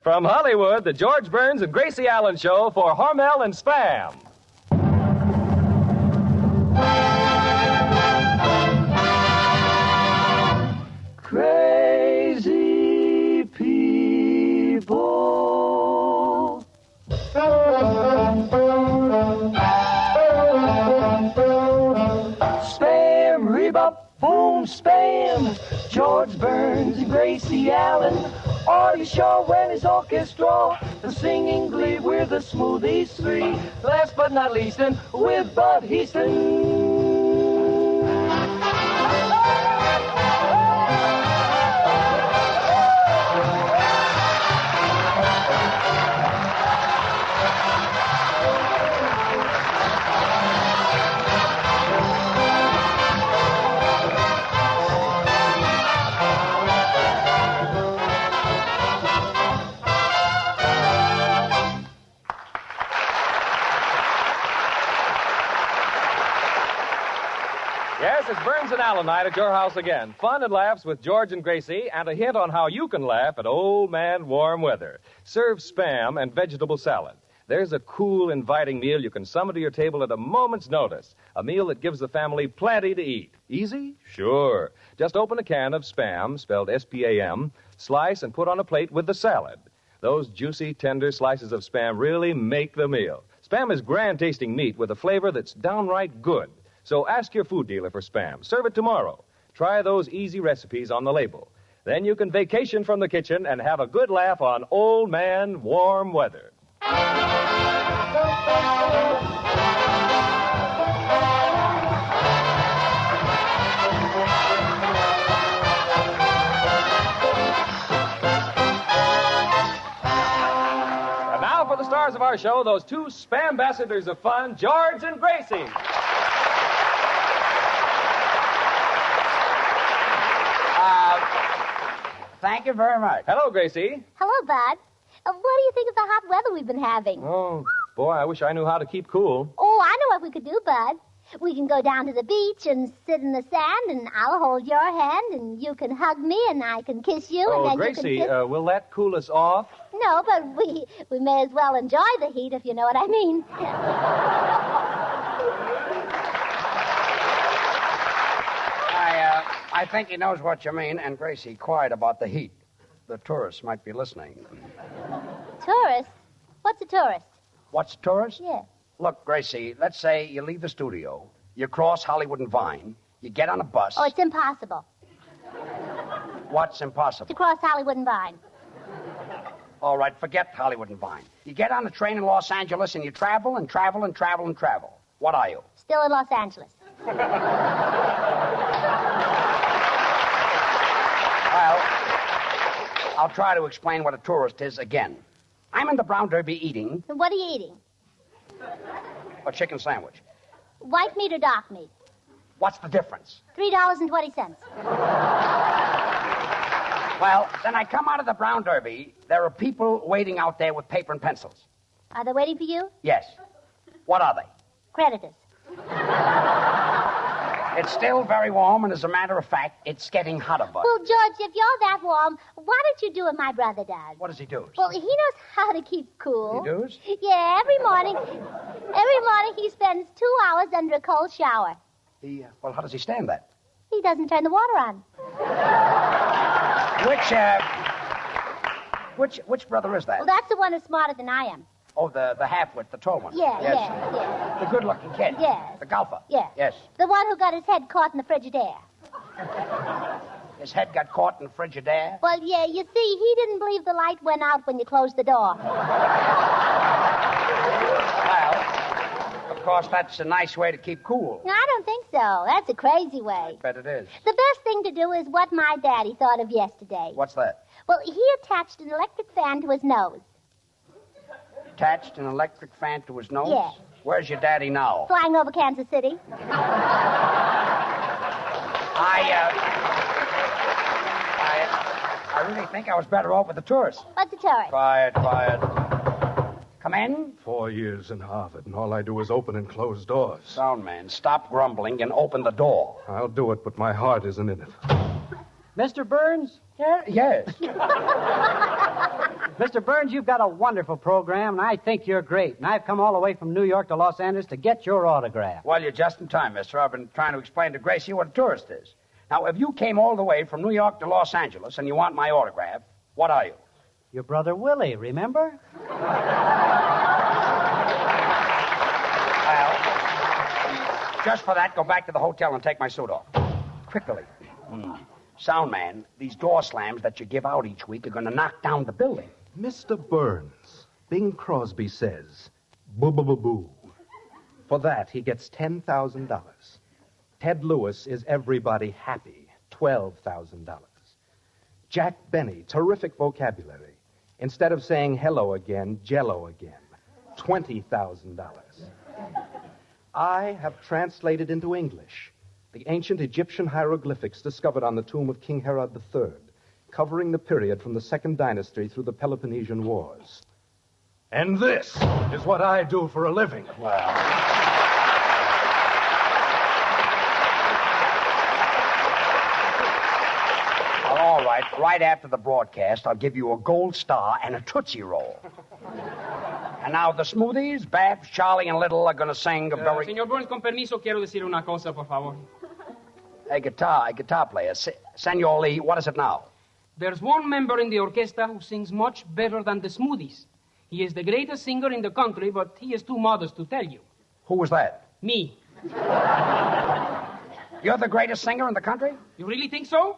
From Hollywood, the George Burns and Gracie Allen Show for Hormel and Spam. Crazy people. Spam, rebop, boom, spam. George Burns and Gracie Allen. Are you sure when his orchestra, the singing glee, we're the smoothies three. Last but not least, and with Bud Heaston. Yes, it's Burns and Allen night at your house again. Fun and laughs with George and Gracie, and a hint on how you can laugh at old man warm weather. Serve Spam and vegetable salad. There's a cool, inviting meal you can summon to your table at a moment's notice. A meal that gives the family plenty to eat. Easy? Sure. Just open a can of Spam, spelled S-P-A-M, slice and put on a plate with the salad. Those juicy, tender slices of Spam really make the meal. Spam is grand-tasting meat with a flavor that's downright good. So ask your food dealer for Spam. Serve it tomorrow. Try those easy recipes on the label. Then you can vacation from the kitchen and have a good laugh on old man warm weather. And now for the stars of our show, those two Spam ambassadors of fun, George and Gracie. Thank you very much. Hello, Gracie. Hello, Bud. What do you think of the hot weather we've been having? Oh, boy, I wish I knew how to keep cool. Oh, I know what we could do, Bud. We can go down to the beach and sit in the sand, and I'll hold your hand, and you can hug me, and I can kiss you, and then Gracie, you can will that cool us off? No, but we may as well enjoy the heat, if you know what I mean. I think he knows what you mean, and Gracie, quiet about the heat. The tourists might be listening. Tourist? What's a tourist? What's a tourist? Yeah. Look, Gracie, let's say you leave the studio, you cross Hollywood and Vine, you get on a bus. Oh, it's impossible. What's impossible? To cross Hollywood and Vine. All right, forget Hollywood and Vine. You get on a train in Los Angeles and you travel and travel and travel and travel. What are you? Still in Los Angeles. Well, I'll try to explain what a tourist is again. I'm in the Brown Derby eating... What are you eating? A chicken sandwich. White meat or dark meat? What's the difference? $3.20. Well, then I come out of the Brown Derby. There are people waiting out there with paper and pencils. Are they waiting for you? Yes. What are they? Creditors. It's still very warm, and as a matter of fact, it's getting hotter, Bud. Well, George, if you're that warm, why don't you do what my brother does? What does he do? Well, he knows how to keep cool. He does? Yeah, every morning he spends 2 hours under a cold shower. Well, how does he stand that? He doesn't turn the water on. Which brother is that? Well, that's the one who's smarter than I am. Oh, the half-wit, the tall one. Yeah, yes. yeah. The good-looking kid. Yes. The golfer. Yeah. Yes. The one who got his head caught in the Frigidaire. His head got caught in the Frigidaire? Well, yeah, you see, he didn't believe the light went out when you closed the door. Well, of course, that's a nice way to keep cool. No, I don't think so. That's a crazy way. I bet it is. The best thing to do is what my daddy thought of yesterday. What's that? Well, he attached an electric fan to his nose. Attached an electric fan to his nose? Yes. Where's your daddy now? Flying over Kansas City. I really think I was better off with the tourist. What's a tourist? Quiet. Come in. 4 years in Harvard, and all I do is open and close doors. Sound man, stop grumbling and open the door. I'll do it, but my heart isn't in it. Mr. Burns? Yes. Mr. Burns, you've got a wonderful program, and I think you're great. And I've come all the way from New York to Los Angeles to get your autograph. Well, you're just in time, mister. I've been trying to explain to Gracie what a tourist is. Now, if you came all the way from New York to Los Angeles and you want my autograph, what are you? Your brother Willie, remember? Well, just for that, go back to the hotel and take my suit off. Quickly. Sound man, these door slams that you give out each week are going to knock down the building. Mr. Burns, Bing Crosby says, boo-boo-boo-boo. For that, he gets $10,000. Ted Lewis is everybody happy, $12,000. Jack Benny, terrific vocabulary. Instead of saying hello again, jello again, $20,000. I have translated into English the ancient Egyptian hieroglyphics discovered on the tomb of King Herod III, covering the period from the Second Dynasty through the Peloponnesian Wars. And this is what I do for a living. Well, all right. Right after the broadcast, I'll give you a gold star and a Tootsie Roll. And now the Smoothies, Babs, Charlie, and Little are going to sing a very... Señor Burns, con permiso, quiero decir una cosa, por favor. A guitar player. Senor Lee, what is it now? There's one member in the orchestra who sings much better than the Smoothies. He is the greatest singer in the country, but he is too modest to tell you. Who was that? Me. You're the greatest singer in the country? You really think so?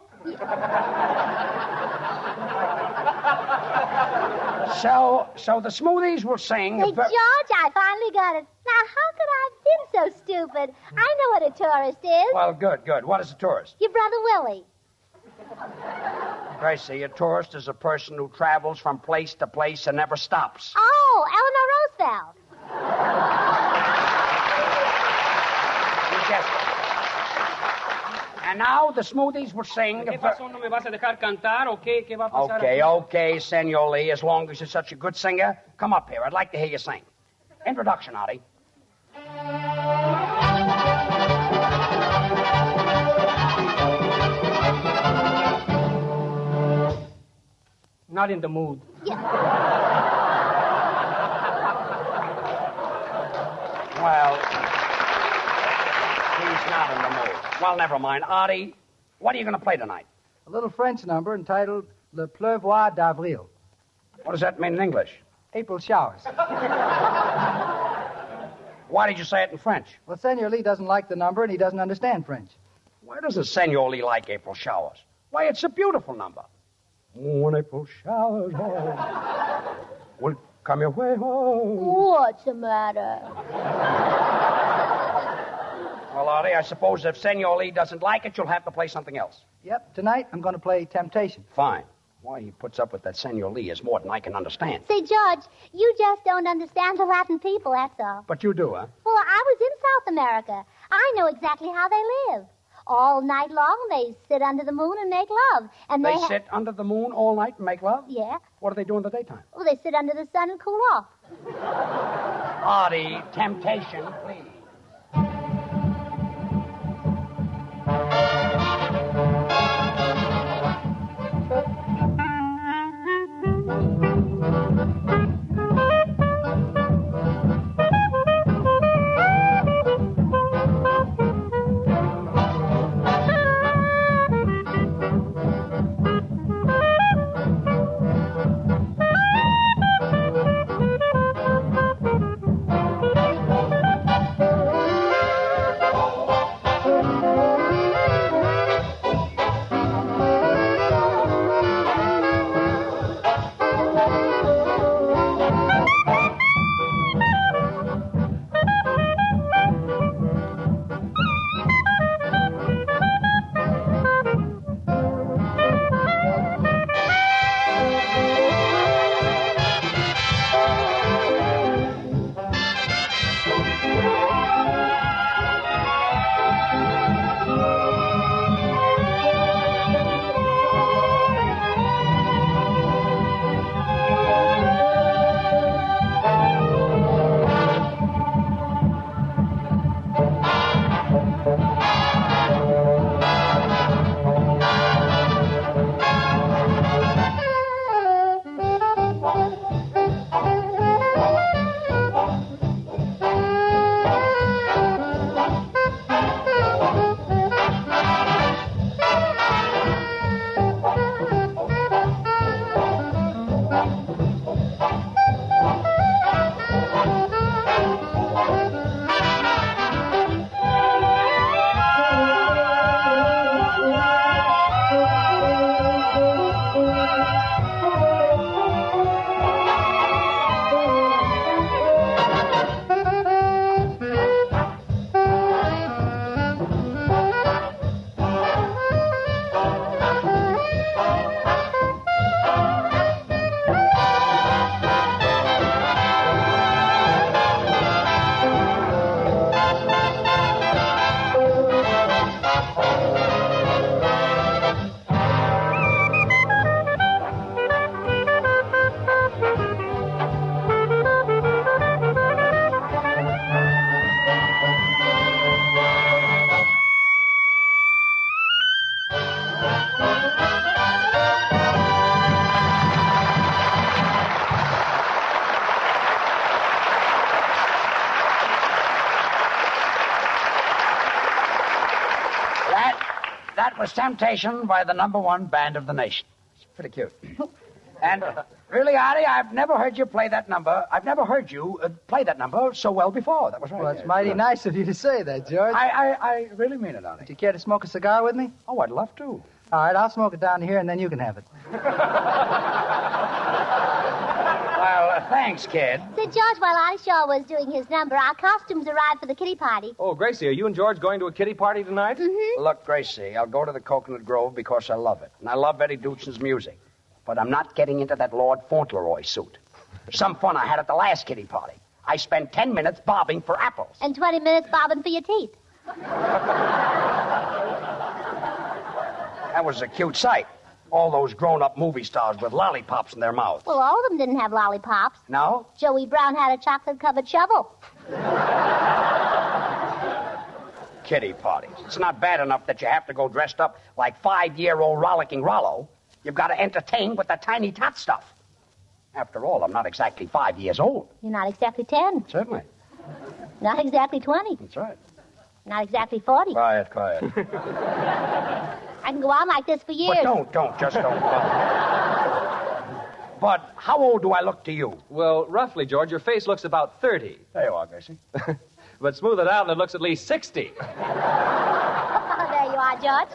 So the Smoothies will sing... Hey, George, I finally got it. Now, how could I have been so stupid? I know what a tourist is. Well, good. What is a tourist? Your brother Willie. Gracie, a tourist is a person who travels from place to place and never stops. Oh, Eleanor Roosevelt. You guessed it. And now the Smoothies will sing... ¿Qué pasó? ¿No me vas a dejar cantar o qué? ¿Qué va a pasar? Okay, Senor Lee, as long as you're such a good singer, come up here. I'd like to hear you sing. Introduction, Artie. Not in the mood. Well, he's not in the mood. Well, never mind. Artie, what are you going to play tonight? A little French number entitled Le Pleuvoir d'Avril. What does that mean in English? April showers. Why did you say it in French? Well, Senor Lee doesn't like the number, and he doesn't understand French. Why doesn't Senor Lee like April showers? Why, it's a beautiful number. When April showers will come your way home. What's the matter? Well, Artie, I suppose if Senor Lee doesn't like it, you'll have to play something else. Yep, tonight I'm going to play Temptation. Fine. Why he puts up with that Senor Lee is more than I can understand. Say, George, you just don't understand the Latin people, that's all. But you do, huh? Well, I was in South America. I know exactly how they live. All night long, they sit under the moon and make love. And They sit under the moon all night and make love? Yeah. What do they do in the daytime? Well, they sit under the sun and cool off. Artie, Temptation, please. Heartless Temptation by the #1 band of the nation. It's pretty cute. And really, Artie, I've never heard you play that number. I've never heard you play that number so well before. That was right. Well, it's mighty nice of you to say that, George. I really mean it, Artie. Do you care to smoke a cigar with me? Oh, I'd love to. All right, I'll smoke it down here, and then you can have it. Well, thanks, kid. Say, George, while Artie Shaw was doing his number, our costumes arrived for the kiddie party. Oh, Gracie, are you and George going to a kiddie party tonight? Mm-hmm. Look, Gracie, I'll go to the Coconut Grove because I love it. And I love Eddie Duchen's music. But I'm not getting into that Lord Fauntleroy suit. Some fun I had at the last kiddie party. I spent 10 minutes bobbing for apples. And 20 minutes bobbing for your teeth. That was a cute sight. All those grown-up movie stars with lollipops in their mouths. Well, all of them didn't have lollipops. No? Joey Brown had a chocolate-covered shovel. Kiddie parties. It's not bad enough that you have to go dressed up like 5-year-old rollicking Rollo. You've got to entertain with the tiny tot stuff. After all, I'm not exactly 5 years old. You're not exactly 10. Certainly. Not exactly 20. That's right. Not exactly 40. Quiet. I can go on like this for years. But just don't. But how old do I look to you? Well, roughly, George, your face looks about 30. There you are, Gracie. But smooth it out and it looks at least 60. There you are, George.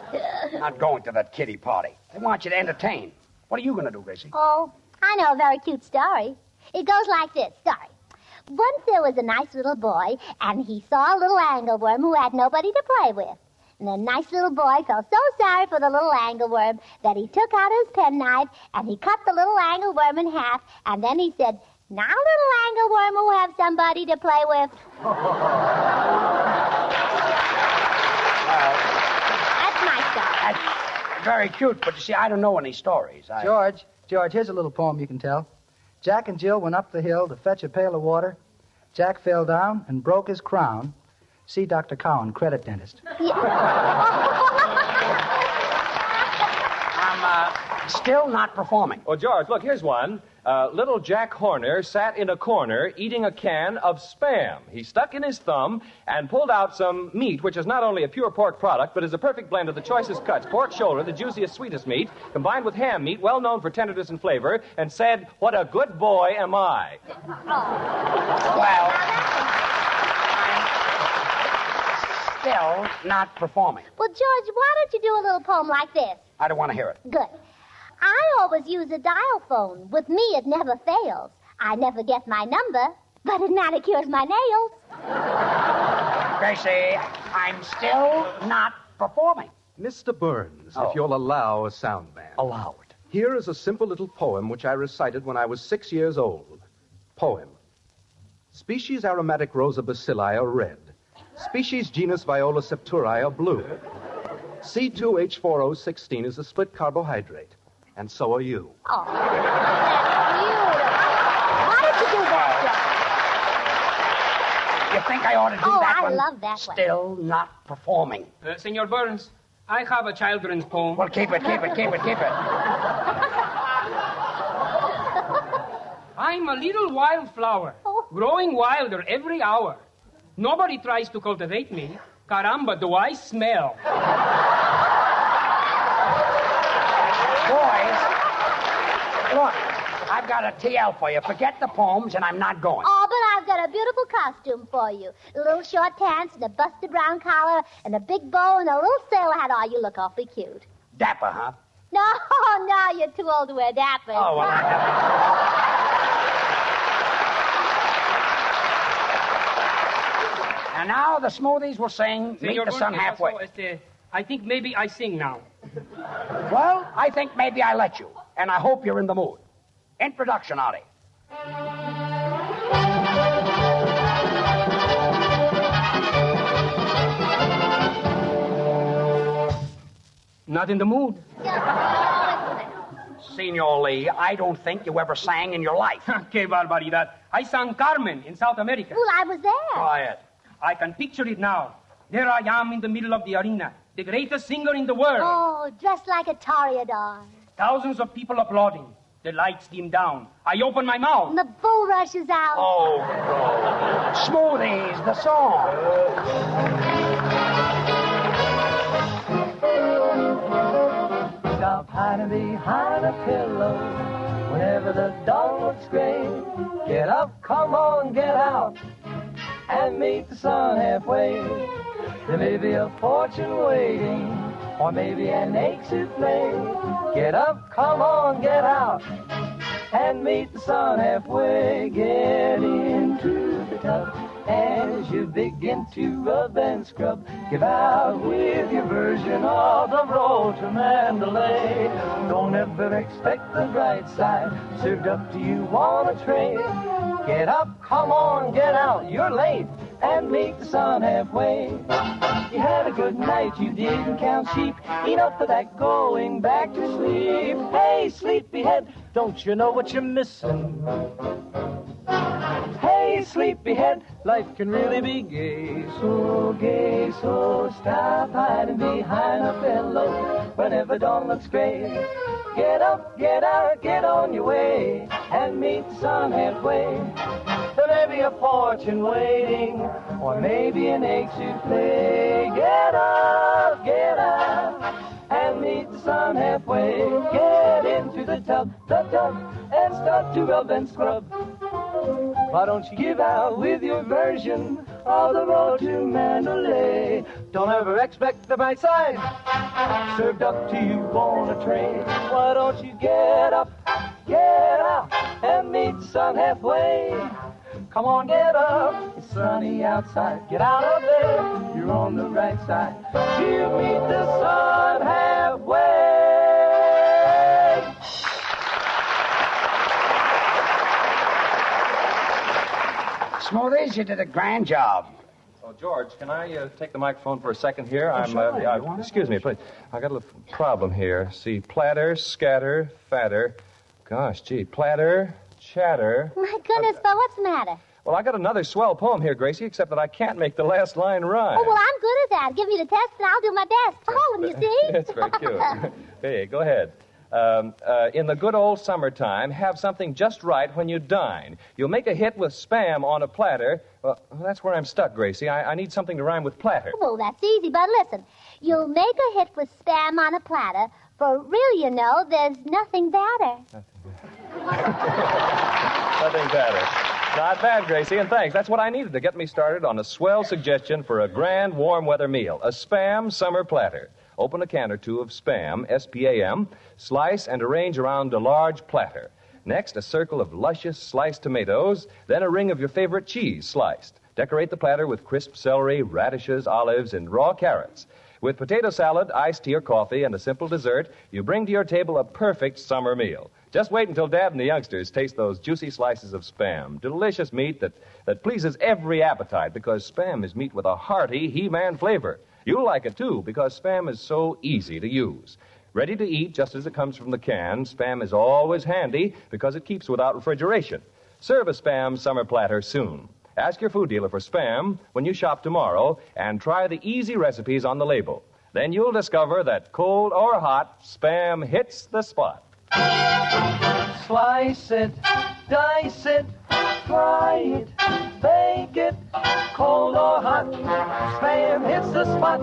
Not going to that kiddie party. They want you to entertain. What are you going to do, Gracie? Oh, I know a very cute story. It goes like this. Sorry. Once there was a nice little boy, and he saw a little angleworm who had nobody to play with. And the nice little boy felt so sorry for the little angleworm that he took out his penknife and he cut the little angleworm in half, and then he said, "Now, little angleworm will have somebody to play with." That's my story. That's very cute, but you see, I don't know any stories. George, here's a little poem you can tell. Jack and Jill went up the hill to fetch a pail of water. Jack fell down and broke his crown. See Dr. Cowan, credit dentist. I'm still not performing. Oh, George, look, here's one. Little Jack Horner sat in a corner eating a can of Spam. He stuck in his thumb and pulled out some meat, which is not only a pure pork product, but is a perfect blend of the choicest cuts, pork shoulder, the juiciest, sweetest meat, combined with ham meat, well known for tenderness and flavor, and said, "What a good boy am I." Well, I'm still not performing. Well, George, why don't you do a little poem like this? I don't want to hear it. Good. I always use a dial phone. With me, it never fails. I never get my number, but it manicures my nails. Gracie, I'm still not performing. Mr. Burns, Oh. if you'll allow a sound man. Allow it. Here is a simple little poem which I recited when I was 6 years old. Poem. Species aromatic Rosa bacilli are red. Species genus Viola septuri are blue. C2H4O16 is a split carbohydrate. And so are you. Oh, that's beautiful. Why did you do that, You think I ought to do Oh, that I one? love that one. Still not performing. Senor Burns, I have a children's poem. Well, keep it. I'm a little wildflower, growing wilder every hour. Nobody tries to cultivate me. Caramba, do I smell. Boys, look, I've got a TL for you. Forget the poems, and I'm not going. Oh, but I've got a beautiful costume for you. Little short pants and a busted brown collar and a big bow and a little sailor hat. Oh, you look awfully cute. Dapper, huh? No, you're too old to wear dapper. Oh, well, And now the Smoothies will sing Meet Senor the Sun Burns, Halfway. also, I think maybe I sing now. Well, I think maybe I let you, and I hope you're in the mood. Introduction, Artie. Not in the mood. Senor Lee, I don't think you ever sang in your life. Que barbaridad. I sang Carmen in South America. Well, I was there. Quiet. I can picture it now. There I am in the middle of the arena, the greatest singer in the world. Oh, dressed like a toreador. Thousands of people applauding. The lights dim down. I open my mouth. And the bull rushes out. Oh, Smoothies, the song. stop hiding behind a pillow. Whenever the dawn looks gray, get up, come on, get out, and meet the sun halfway. There may be a fortune waiting, or maybe an ache to play. Get up, come on, get out, and meet the sun halfway. Get into the tub as you begin to rub and scrub. Give out with your version of the road to Mandalay. Don't ever expect the bright side served up to you on a tray. Get up, come on, get out, you're late, and meet the sun halfway. You had a good night, you didn't count sheep, enough for that going back to sleep. Hey, sleepyhead, don't you know what you're missing? Hey, sleepyhead, life can really be gay, so stop hiding behind a pillow whenever dawn looks gray. Get up, get out, get on your way, and meet the sun halfway. There may be a fortune waiting, or maybe an ache to play. Get up, and meet the sun halfway. Get into the tub, and start to rub and scrub. Why don't you give out with your version of the road to Mandalay? Don't ever expect the bright side served up to you on a tray. Why don't you get up, get out, and meet the sun halfway? Come on, get up, it's sunny outside. Get out of there, you're on the right side. You meet the sun halfway. Smoothies, you did a grand job. Oh, George, can I take the microphone for a second here? Sure. Excuse me, please. I got a little problem here. See, platter, scatter, fatter. Gosh, gee, platter, chatter. My goodness, Bo, what's the matter? Well, I got another swell poem here, Gracie, except that I can't make the last line rhyme. Oh, well, I'm good at that. Give me the test, and I'll do my best. Oh, you see? That's very cute. Hey, go ahead. In the good old summertime, have something just right when you dine. You'll make a hit with Spam on a platter. Well, that's where I'm stuck, Gracie. I need something to rhyme with platter. Well, that's easy, but listen. You'll make a hit with Spam on a platter. For real, you know, there's nothing better. Nothing better. Not bad, Gracie, and thanks. That's what I needed to get me started on a swell suggestion for a grand warm weather meal. A Spam summer platter. Open a can or two of Spam, S-P-A-M, slice and arrange around a large platter. Next, a circle of luscious sliced tomatoes, then a ring of your favorite cheese sliced. Decorate the platter with crisp celery, radishes, olives, and raw carrots. With potato salad, iced tea or coffee, and a simple dessert, you bring to your table a perfect summer meal. Just wait until Dad and the youngsters taste those juicy slices of Spam. Delicious meat that pleases every appetite because Spam is meat with a hearty He-Man flavor. You'll like it, too, because Spam is so easy to use. Ready to eat just as it comes from the can, Spam is always handy because it keeps without refrigeration. Serve a Spam summer platter soon. Ask your food dealer for Spam when you shop tomorrow and try the easy recipes on the label. Then you'll discover that cold or hot, Spam hits the spot. Slice it, dice it, fry it, bake it, cold or hot, Spam hits the spot.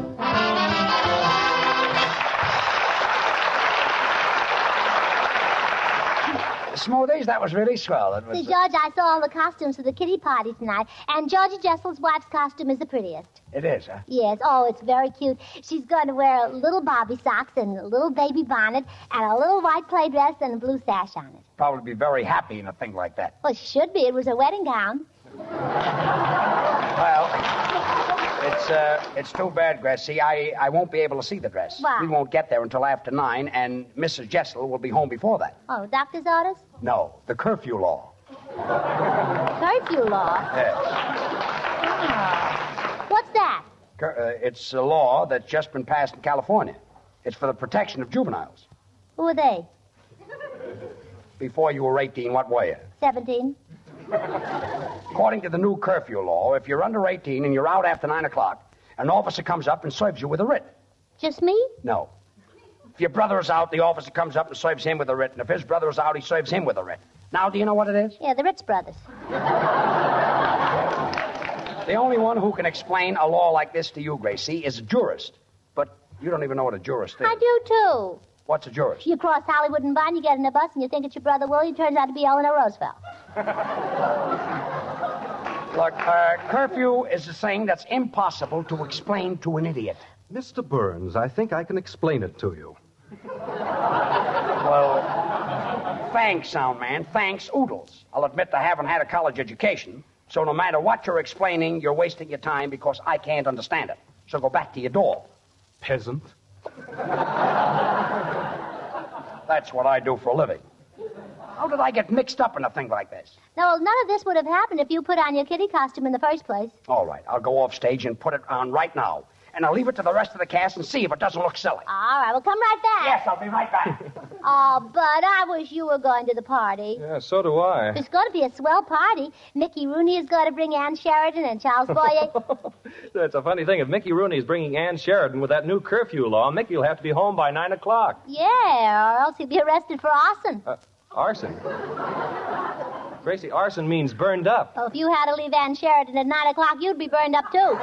Smoothies, that was really swell. It was, See, George, I saw all the costumes for the kiddie party tonight, and Georgie Jessel's wife's costume is the prettiest. It is, huh? Yes, oh, it's very cute. She's going to wear little Bobby socks and a little baby bonnet and a little white play dress and a blue sash on it. Probably be very happy in a thing like that. Well, she should be. It was her wedding gown. Well, it's too bad, Gracie. I won't be able to see the dress. Why? We won't get there until after 9, and Mrs. Jessel will be home before that. Oh, doctor's orders? No, the curfew law. Curfew law? Yes. Oh. What's that? It's a law that's just been passed in California. It's for the protection of juveniles. Who are they? Before you were 18, what were you? 17. According to the new curfew law, if you're under 18 and you're out after 9 o'clock, an officer comes up and serves you with a writ. Just me? No. If your brother is out, the officer comes up and serves him with a writ. And if his brother is out, he serves him with a writ. Now, do you know what it is? Yeah, the Ritz brothers. The only one who can explain a law like this to you, Gracie, is a jurist. But you don't even know what a jurist is. I do, too. What's the juris? You cross Hollywood and Vine, you get in a bus, and you think it's your brother Willie. It turns out to be Eleanor Roosevelt. Look, curfew is a thing that's impossible to explain to an idiot. Mr. Burns, I think I can explain it to you. Well, thanks, sound man. Thanks, oodles. I'll admit I haven't had a college education, so no matter what you're explaining, you're wasting your time because I can't understand it. So go back to your door. Peasant. That's what I do for a living. How did I get mixed up in a thing like this? No, none of this would have happened if you put on your kitty costume in the first place. All right, I'll go off stage and put it on right now. And I'll leave it to the rest of the cast and see if it doesn't look silly. All right, well, come right back. Yes, I'll be right back. Oh, Bud, I wish you were going to the party. Yeah, so do I. It's going to be a swell party. Mickey Rooney is going to bring Ann Sheridan and Charles Boyer. That's a funny thing. If Mickey Rooney is bringing Ann Sheridan with that new curfew law, Mickey will have to be home by 9 o'clock. Yeah, or else he'll be arrested for arson. Arson? Gracie, arson means burned up. Well, if you had to leave Ann Sheridan at 9 o'clock, you'd be burned up, too.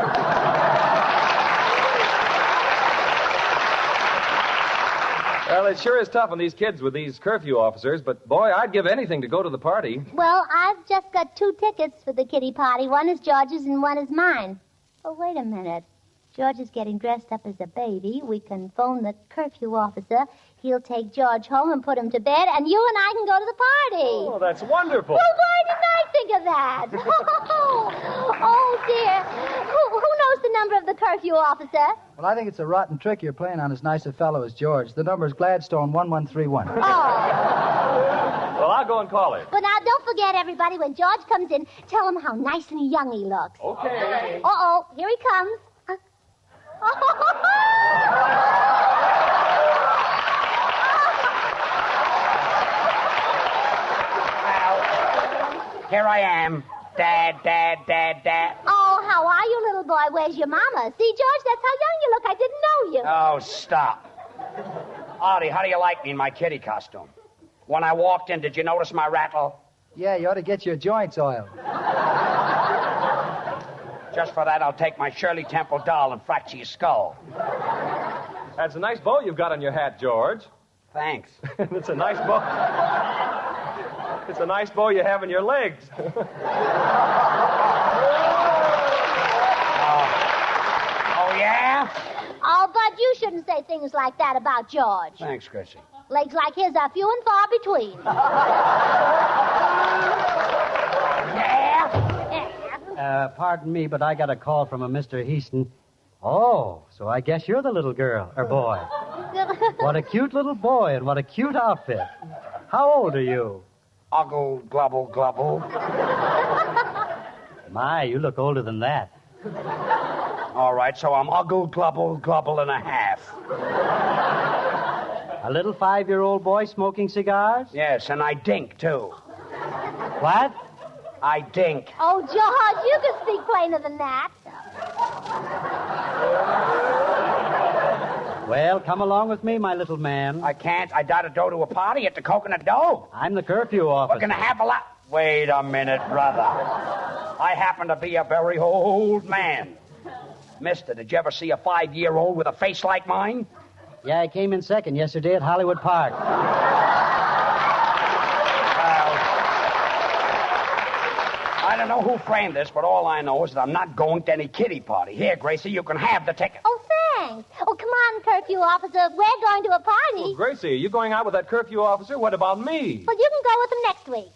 Well, it sure is tough on these kids with these curfew officers, but, boy, I'd give anything to go to the party. Well, I've just got 2 tickets for the kitty party. One is George's and one is mine. Oh, wait a minute. George is getting dressed up as a baby. We can phone the curfew officer. He'll take George home and put him to bed, and you and I can go to the party. Oh, that's wonderful. Well, why didn't I think of that? Oh, dear. Who knows the number of the curfew officer? Well, I think it's a rotten trick you're playing on as nice a fellow as George. The number is Gladstone 1131. Oh. Well, I'll go and call him. But now, don't forget, everybody, when George comes in, tell him how nice and young he looks. Okay. Uh-oh, here he comes. Here I am. Dad. Oh, how are you, little boy? Where's your mama? See, George, that's how young you look. I didn't know you. Oh, stop. Artie, how do you like me in my kitty costume? When I walked in, did you notice my rattle? Yeah, you ought to get your joints oiled. Just for that, I'll take my Shirley Temple doll and fracture your skull. That's a nice bow you've got on your hat, George. Thanks. It's a nice bow. It's a nice bow you have in your legs. Oh, yeah? Oh, Bud, you shouldn't say things like that about George. Thanks, Gracie. Legs like his are few and far between. Yeah? Pardon me, but I got a call from a Mr. Heaston. Oh, so I guess you're the little girl, or boy. What a cute little boy, and what a cute outfit. How old are you? Uggle, glubble, glubble. My, you look older than that. All right, so I'm uggle, glubble, glubble and a half. A little 5-year-old boy smoking cigars? Yes, and I dink, too. What? I dink. Oh, George, you can speak plainer than that. Well, come along with me, my little man. I can't. I gotta go to a party at the Coconut Dove. I'm the curfew officer. We're gonna have a lot. Wait a minute, brother. I happen to be a very old man. Mister, did you ever see a 5-year-old with a face like mine? Yeah, I came in second yesterday at Hollywood Park. I don't know who framed this, but all I know is that I'm not going to any kiddie party. Here, Gracie, you can have the ticket. Oh, thanks. Oh, come on, curfew officer. We're going to a party. Well, Gracie, are you going out with that curfew officer? What about me? Well, you can go with him next week.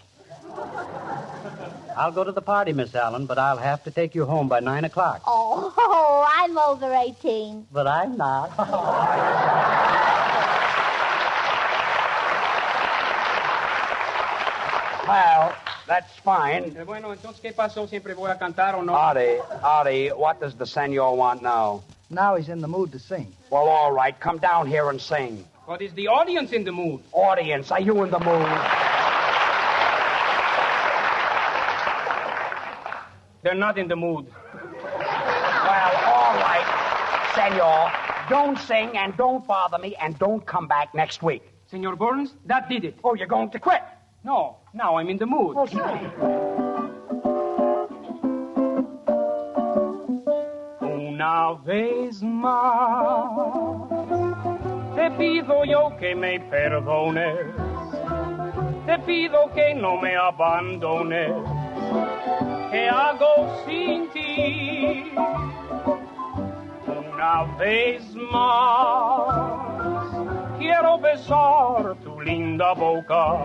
I'll go to the party, Miss Allen, but I'll have to take you home by 9 o'clock. Oh, I'm over 18. But I'm not. Well, that's fine. Bueno, entonces, ¿qué pasó? ¿Siempre voy a cantar o no? Artie, what does the senor want now? Now he's in the mood to sing. Well, all right, come down here and sing. What is the audience in the mood? Audience, are you in the mood? They're not in the mood. Well, all right, senor. Don't sing and don't bother me and don't come back next week. Senor Burns, that did it. Oh, you're going to quit? No, now I'm in the mood. Una vez más te pido yo que me perdones, te pido que no me abandones. ¿Qué hago sin ti? Una vez más quiero besar tu linda boca,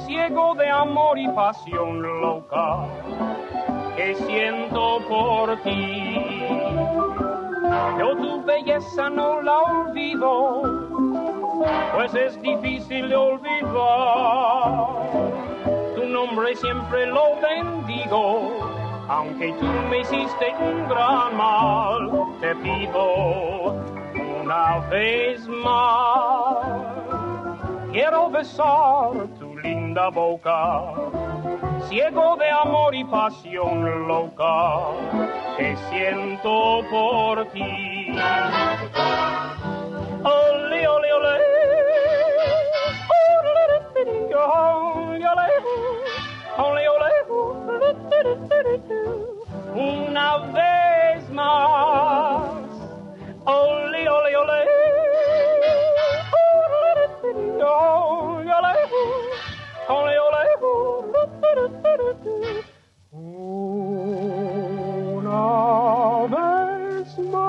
ciego de amor y pasión loca que siento por ti. Yo tu belleza no la olvido, pues es difícil de olvidar. Tu nombre siempre lo bendigo, aunque tú me hiciste un gran mal. Te pido una vez más, quiero besar tu linda boca, ciego de amor y pasión loca que siento por ti. Ole, ole, ole. Ole, ole. Una vez más. Ole, ole, ole. Ole, ole. Una vez más.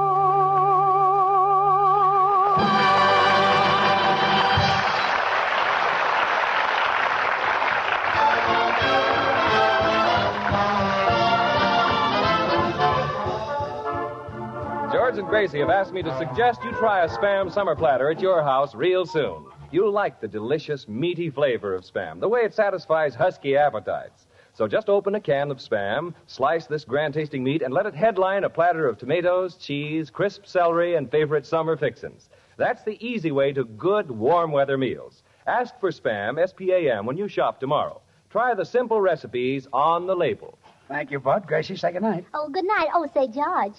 George and Gracie have asked me to suggest you try a Spam summer platter at your house real soon. You'll like the delicious, meaty flavor of Spam, the way it satisfies husky appetites. So just open a can of Spam, slice this grand-tasting meat, and let it headline a platter of tomatoes, cheese, crisp celery, and favorite summer fixins. That's the easy way to good, warm-weather meals. Ask for Spam, S-P-A-M, when you shop tomorrow. Try the simple recipes on the label. Thank you, Bud. Gracie, say goodnight. Oh, good night. Oh, say, George,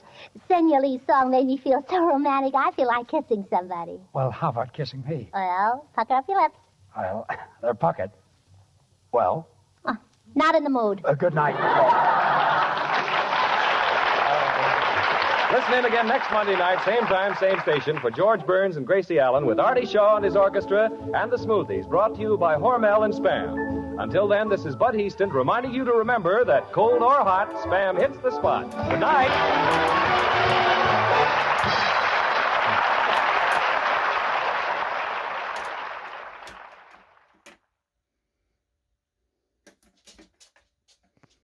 Senor Lee's song made me feel so romantic, I feel like kissing somebody. Well, how about kissing me? Well, pucker up your lips. Well, they're puckered. Well? Not in the mood. Good night. Listen in again next Monday night, same time, same station, for George Burns and Gracie Allen with Artie Shaw and his orchestra and the Smoothies, brought to you by Hormel and Spam. Until then, this is Bud Heaston reminding you to remember that cold or hot, Spam hits the spot. Good night.